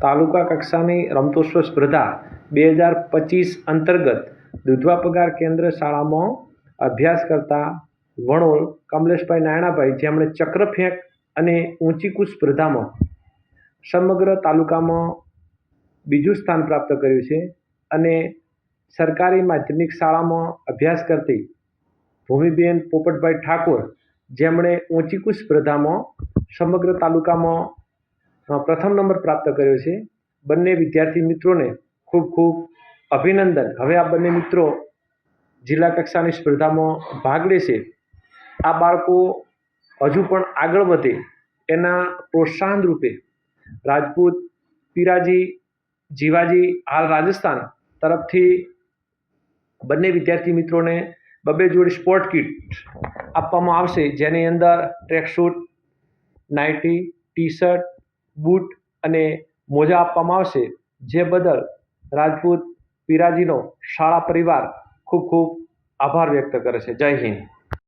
તાલુકા કક્ષાની રમતોત્સવ સ્પર્ધા 2025 અંતર્ગત દુધવા પગાર કેન્દ્ર શાળામાં અભ્યાસ કરતા વણોલ કમલેશભાઈ નાયણાભાઈ, જેમણે ચક્રફેંક અને ઊંચી કૂદ સ્પર્ધામાં સમગ્ર તાલુકામાં બીજું સ્થાન પ્રાપ્ત કર્યું છે, અને સરકારી માધ્યમિક શાળામાં અભ્યાસ કરતી ભૂમિબેન પોપટભાઈ ઠાકોર, જેમણે ઊંચી કૂદ સ્પર્ધામાં સમગ્ર તાલુકામાં પ્રથમ નંબર પ્રાપ્ત કર્યો છે. બંને વિદ્યાર્થી મિત્રોને ખૂબ ખૂબ અભિનંદન. હવે આ બંને મિત્રો જિલ્લા કક્ષાની સ્પર્ધામાં ભાગ લેશે. આ બાળકો હજુ પણ આગળ વધે એના પ્રોત્સાહન રૂપે રાજપૂત પીરાજી જીવાજી હાલ રાજસ્થાન તરફથી બંને વિદ્યાર્થી મિત્રોને 2 જોડી સ્પોર્ટ કિટ આપવામાં આવશે, જેની અંદર ટ્રેકસૂટ, નાઇટી, ટી શર્ટ, બૂટ અને મોજા આપવામાં આવશે. જે બદલ રાજપૂત પીરાજીનો શાળા પરિવાર ખૂબ ખૂબ આભાર વ્યક્ત કરે છે. જય હિન્દ.